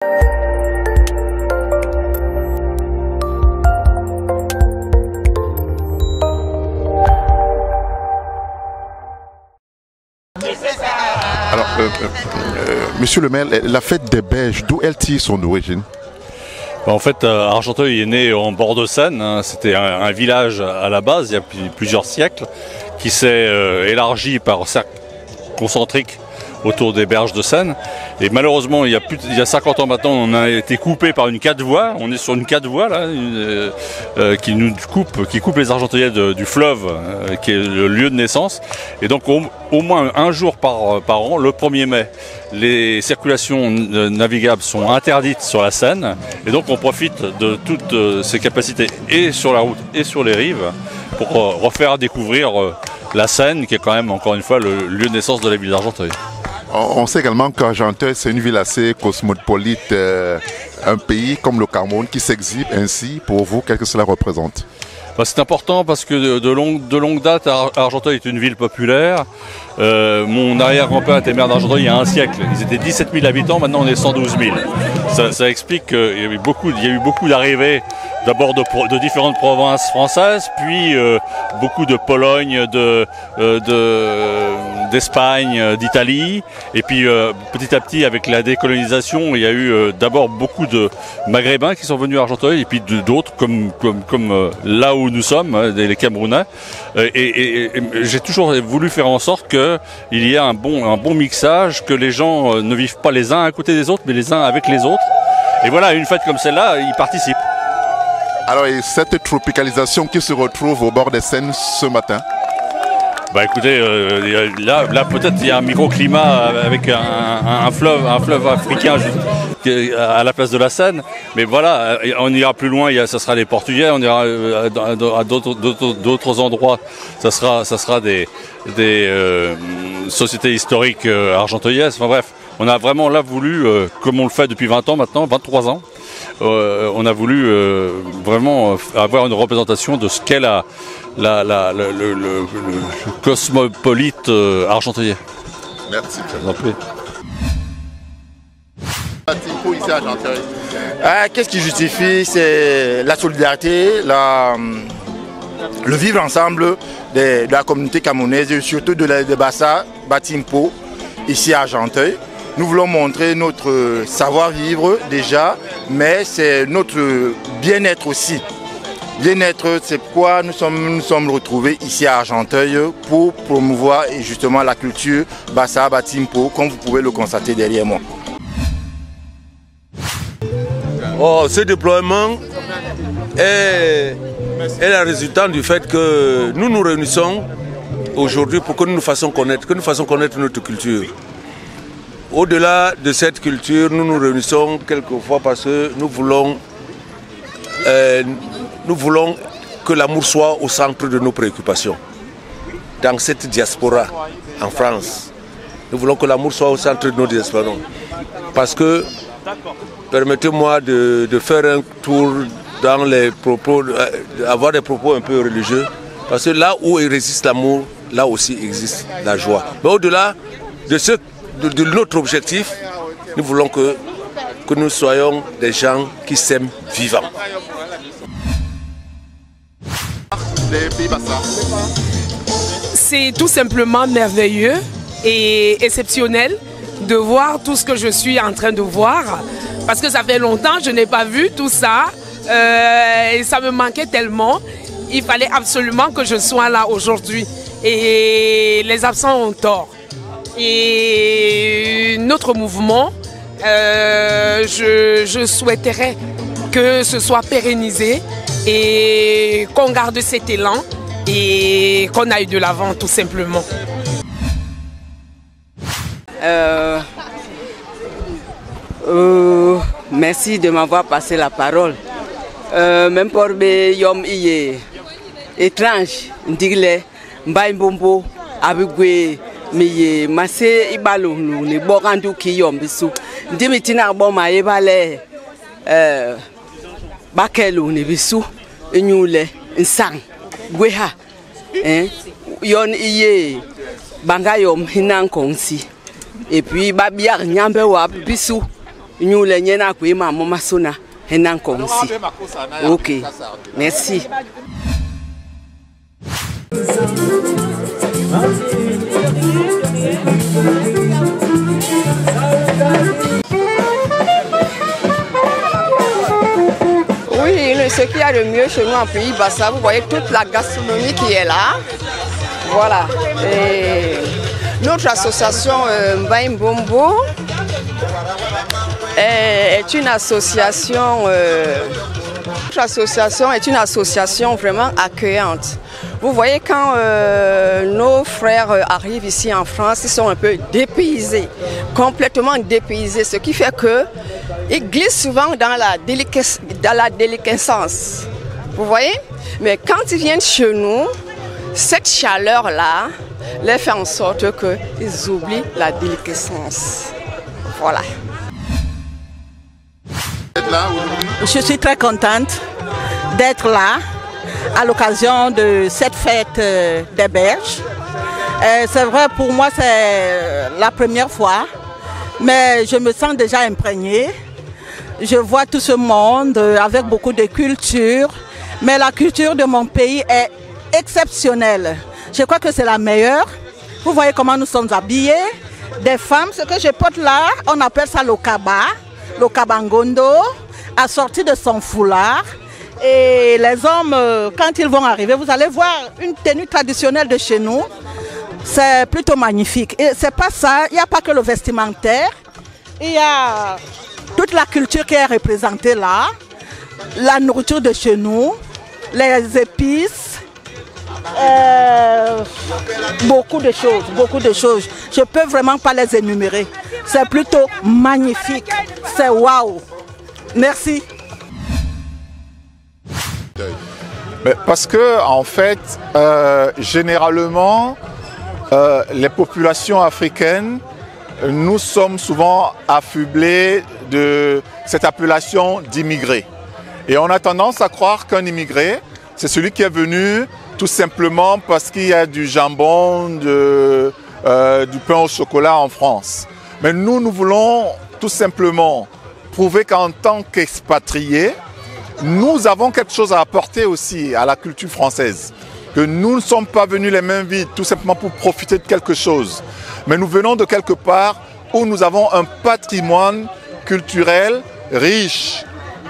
Alors, monsieur le maire, la fête des Berges, d'où elle tire son origine? En fait, Argenteuil est né en bord de Seine. Hein. C'était un village à la base, il y a plusieurs siècles, qui s'est élargi par cercles concentriques autour des berges de Seine. Et malheureusement, il y a 50 ans maintenant, on a été coupé par une 4 voies. On est sur une 4 voies là, qui coupe les Argenteuillais du fleuve, qui est le lieu de naissance. Et donc au moins un jour par an, le 1er mai, les circulations navigables sont interdites sur la Seine. Et donc on profite de toutes ces capacités et sur la route et sur les rives pour refaire découvrir la Seine, qui est quand même, encore une fois, le lieu de naissance de la ville d'Argenteuil. On sait également qu'Argenteuil, c'est une ville assez cosmopolite, un pays comme le Cameroun qui s'exhibe ainsi. Pour vous, qu'est-ce que cela représente? C'est important parce que de longue date, Argenteuil est une ville populaire. Mon arrière-grand-père était maire d'Argenteuil il y a un siècle. Ils étaient 17 000 habitants, maintenant on est 112 000. Ça explique qu'il y a eu beaucoup d'arrivées, d'abord de différentes provinces françaises, puis beaucoup de Pologne, d'Espagne, d'Italie. Et puis petit à petit, avec la décolonisation, il y a eu d'abord beaucoup de Maghrébins qui sont venus à Argenteuil, et puis d'autres comme là où nous sommes, les Camerounais. Et j'ai toujours voulu faire en sorte qu'il y ait un bon mixage, que les gens ne vivent pas les uns à côté des autres, mais les uns avec les autres. Et voilà, une fête comme celle-là, ils participent. Alors, et cette tropicalisation qui se retrouve au bord des Seines ce matin? Bah écoutez, là peut-être il y a un microclimat avec un fleuve africain à la place de la Seine, mais voilà, on ira plus loin, ça sera les Portugais, on ira à d'autres endroits, ça sera des sociétés historiques argenteuillaises, enfin bref, on a vraiment là voulu, comme on le fait depuis 20 ans maintenant, 23 ans, on a voulu vraiment avoir une représentation de ce qu'est le cosmopolite argenteuillais. Merci. Qu'est-ce qui justifie? C'est la solidarité, le vivre ensemble de la communauté camerounaise et surtout de Bassa, Batimpo, ici à Argenteuil. Nous voulons montrer notre savoir-vivre déjà, mais c'est notre bien-être aussi. Bien-être, c'est pourquoi nous sommes retrouvés ici à Argenteuil pour promouvoir justement la culture Bassa Batimpo, comme vous pouvez le constater derrière moi. Ce déploiement est le résultat du fait que nous nous réunissons aujourd'hui pour que nous nous fassions connaître notre culture. Au-delà de cette culture, nous nous réunissons quelquefois parce que nous voulons que l'amour soit au centre de nos préoccupations. Dans cette diaspora en France, nous voulons que l'amour soit au centre de nos diasporas. Parce que, permettez-moi de faire un tour dans les propos, avoir des propos un peu religieux. Parce que là où il existe l'amour, là aussi existe la joie. Mais au-delà de notre objectif, nous voulons que nous soyons des gens qui s'aiment vivants. C'est tout simplement merveilleux et exceptionnel de voir tout ce que je suis en train de voir. Parce que ça fait longtemps que je n'ai pas vu tout ça. Et ça me manquait tellement. Il fallait absolument que je sois là aujourd'hui. Et les absents ont tort. Et notre mouvement, je souhaiterais que ce soit pérennisé et qu'on garde cet élan et qu'on aille de l'avant tout simplement. Merci de m'avoir passé la parole. Même pour les yom étrange, ndigle mbaïmbombo abigwe miye masse ibalo ne borandu ki yom bisu ndimitina bo ma ibale bakelo ne bisu enyule nsang gweha yon iye banga yom hinan konsi et puis babiar nyambe wa bisu Nous les nyena kwe maman masona henan komsi. OK. Merci. Oui, ce qu'il y a de mieux chez nous en Pays Bassa, vous voyez toute la gastronomie qui est là. Voilà. Et notre association Mbaye Mbombo est une association. Notre association est une association vraiment accueillante. Vous voyez, quand nos frères arrivent ici en France, ils sont un peu dépaysés, complètement dépaysés, ce qui fait qu'ils glissent souvent dans la déliquescence. Vous voyez? Mais quand ils viennent chez nous, cette chaleur-là les fait en sorte qu'ils oublient la déliquescence. Voilà. Je suis très contente d'être là à l'occasion de cette fête des berges. C'est vrai, pour moi c'est la première fois, mais je me sens déjà imprégnée. Je vois tout ce monde avec beaucoup de culture, mais la culture de mon pays est exceptionnelle. Je crois que c'est la meilleure. Vous voyez comment nous sommes habillés. Des femmes, ce que je porte là, on appelle ça le kabangondo, assorti de son foulard. Et les hommes, quand ils vont arriver, vous allez voir une tenue traditionnelle de chez nous. C'est plutôt magnifique. Et c'est pas ça, il n'y a pas que le vestimentaire. Il y a toute la culture qui est représentée là. La nourriture de chez nous, les épices, beaucoup de choses. Je ne peux vraiment pas les énumérer. C'est plutôt magnifique. C'est waouh. Merci. Parce que, en fait, généralement, les populations africaines, nous sommes souvent affublés de cette appellation d'immigrés. Et on a tendance à croire qu'un immigré, c'est celui qui est venu tout simplement parce qu'il y a du jambon, du pain au chocolat en France. Mais nous voulons tout simplement prouver qu'en tant qu'expatriés, nous avons quelque chose à apporter aussi à la culture française. Que nous ne sommes pas venus les mains vides tout simplement pour profiter de quelque chose. Mais nous venons de quelque part où nous avons un patrimoine culturel riche.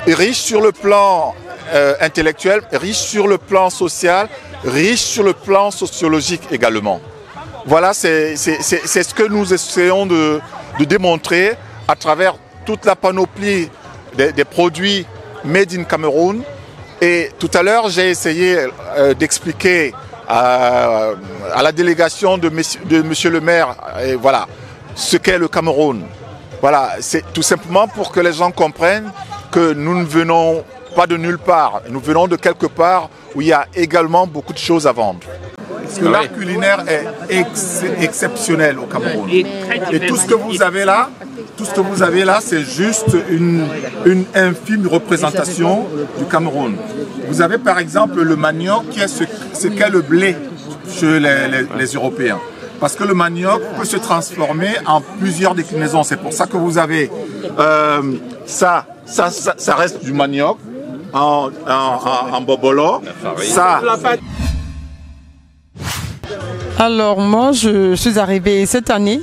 Et riche sur le plan intellectuel, riche sur le plan social, riche sur le plan sociologique également. Voilà, c'est ce que nous essayons de démontrer à travers toute la panoplie des produits Made in Cameroun. Et tout à l'heure, j'ai essayé d'expliquer à la délégation de monsieur le maire voilà, ce qu'est le Cameroun. Voilà, c'est tout simplement pour que les gens comprennent que nous ne venons pas de nulle part. Nous venons de quelque part où il y a également beaucoup de choses à vendre. Parce que l'art culinaire est exceptionnel au Cameroun. Et tout ce que vous avez là, c'est juste une infime représentation du Cameroun. Vous avez par exemple le manioc qui est ce qu'est le blé chez les Européens. Parce que le manioc peut se transformer en plusieurs déclinaisons. C'est pour ça que vous avez ça reste du manioc en bobolo. Ça. Alors moi, je suis arrivée cette année,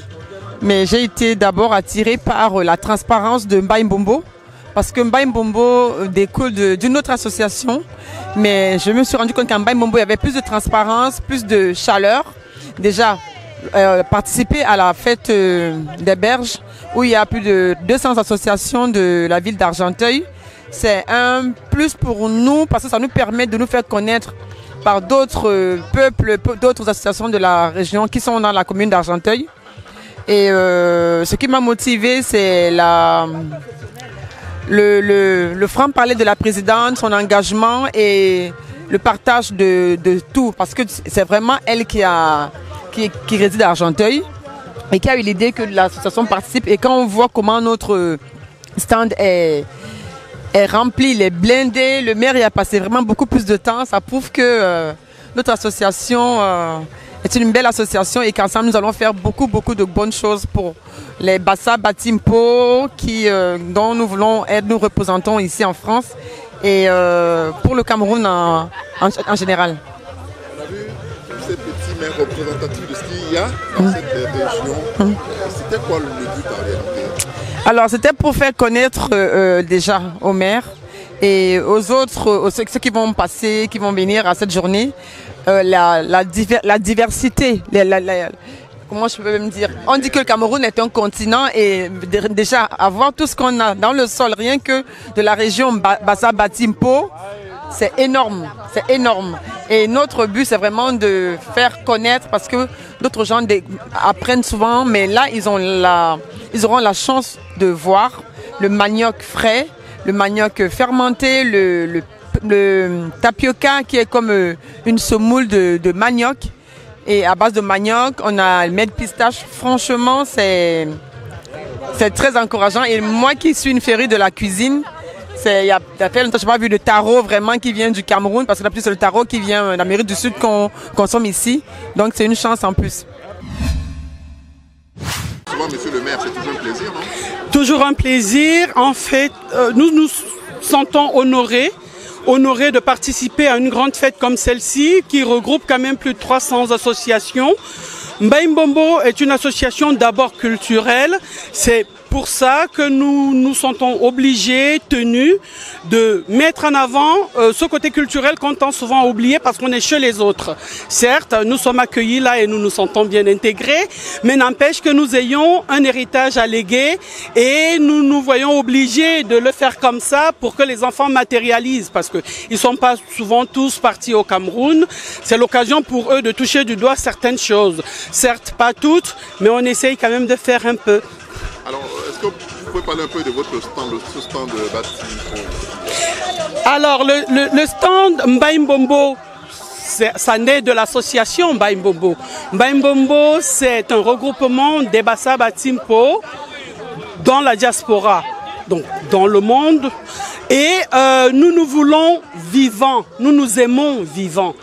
mais j'ai été d'abord attirée par la transparence de Mbaye Mbombo, parce que Mbaye Mbombo découle d'une autre association, mais je me suis rendu compte qu'en Mbaye Mbombo, il y avait plus de transparence, plus de chaleur. Déjà, participer à la fête des berges, où il y a plus de 200 associations de la ville d'Argenteuil, c'est un plus pour nous, parce que ça nous permet de nous faire connaître par d'autres peuples, d'autres associations de la région qui sont dans la commune d'Argenteuil. Et ce qui m'a motivé, c'est le franc-parler de la présidente, son engagement et le partage de tout. Parce que c'est vraiment elle qui réside à Argenteuil et qui a eu l'idée que l'association participe. Et quand on voit comment notre stand est rempli, il est blindé, le maire y a passé vraiment beaucoup plus de temps, ça prouve que notre association est une belle association et qu'ensemble nous allons faire beaucoup de bonnes choses pour les Bassa Batimpo dont nous voulons être, nous représentons ici en France et pour le Cameroun en général. On a vu tous ces petits maires représentatifs de ce qu'il y a dans cette région. C'était quoi le but en réalité? Alors c'était pour faire connaître déjà aux maires et aux autres, ceux qui vont passer, qui vont venir à cette journée, la diversité, comment je peux me dire? On dit que le Cameroun est un continent et déjà avoir tout ce qu'on a dans le sol, rien que de la région Bassa Batimpo, c'est énorme, c'est énorme. Et notre but, c'est vraiment de faire connaître parce que d'autres gens apprennent souvent, mais là, ils auront la chance de voir le manioc frais, le manioc fermenté, le tapioca qui est comme une semoule de manioc. Et à base de manioc, on a le miel pistache. Franchement, c'est très encourageant. Et moi qui suis une féerie de la cuisine, il y a fait longtemps que je n'ai pas vu de taro vraiment qui vient du Cameroun, parce que la plus c'est le taro qui vient d'Amérique du Sud qu'on consomme ici. Donc c'est une chance en plus. Souvent, monsieur le maire, c'est toujours un plaisir, non? Toujours un plaisir. En fait, nous nous sentons honorés de participer à une grande fête comme celle-ci qui regroupe quand même plus de 300 associations. Mbaïmbombo est une association d'abord culturelle. C'est pour ça que nous nous sentons obligés, tenus de mettre en avant ce côté culturel qu'on tend souvent à oublier parce qu'on est chez les autres. Certes, nous sommes accueillis là et nous nous sentons bien intégrés, mais n'empêche que nous ayons un héritage à léguer et nous nous voyons obligés de le faire comme ça pour que les enfants matérialisent parce qu'ils ne sont pas souvent tous partis au Cameroun. C'est l'occasion pour eux de toucher du doigt certaines choses. Certes, pas toutes, mais on essaye quand même de faire un peu. Alors, est-ce que vous pouvez parler un peu de votre stand, ce stand de Batimpo? Alors, le stand Mbaïmbombo, ça naît de l'association Mbaïmbombo. Mbaïmbombo, c'est un regroupement des Bassa Batimpo dans la diaspora, donc dans le monde. Et nous nous voulons vivants, nous nous aimons vivants.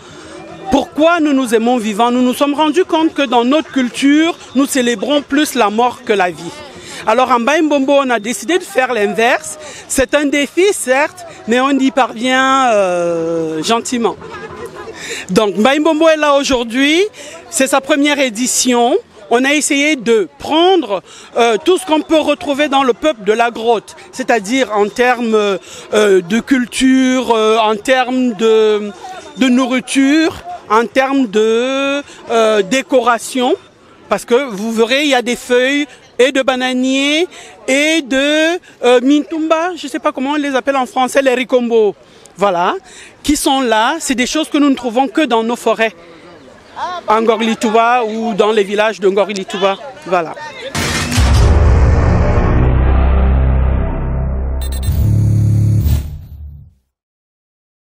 Pourquoi nous nous aimons vivants? Nous nous sommes rendus compte que dans notre culture, nous célébrons plus la mort que la vie. Alors en Mbaïmbombo, on a décidé de faire l'inverse. C'est un défi, certes, mais on y parvient gentiment. Donc Mbaïmbombo est là aujourd'hui, c'est sa première édition. On a essayé de prendre tout ce qu'on peut retrouver dans le peuple de la grotte, c'est-à-dire en termes de culture, en termes de nourriture, en termes de décoration, parce que vous verrez, il y a des feuilles et de bananier et de mintumba, je ne sais pas comment on les appelle en français, les rikombo, voilà, qui sont là. C'est des choses que nous ne trouvons que dans nos forêts, en Ngor Litouba ou dans les villages de Ngor Litouba, voilà.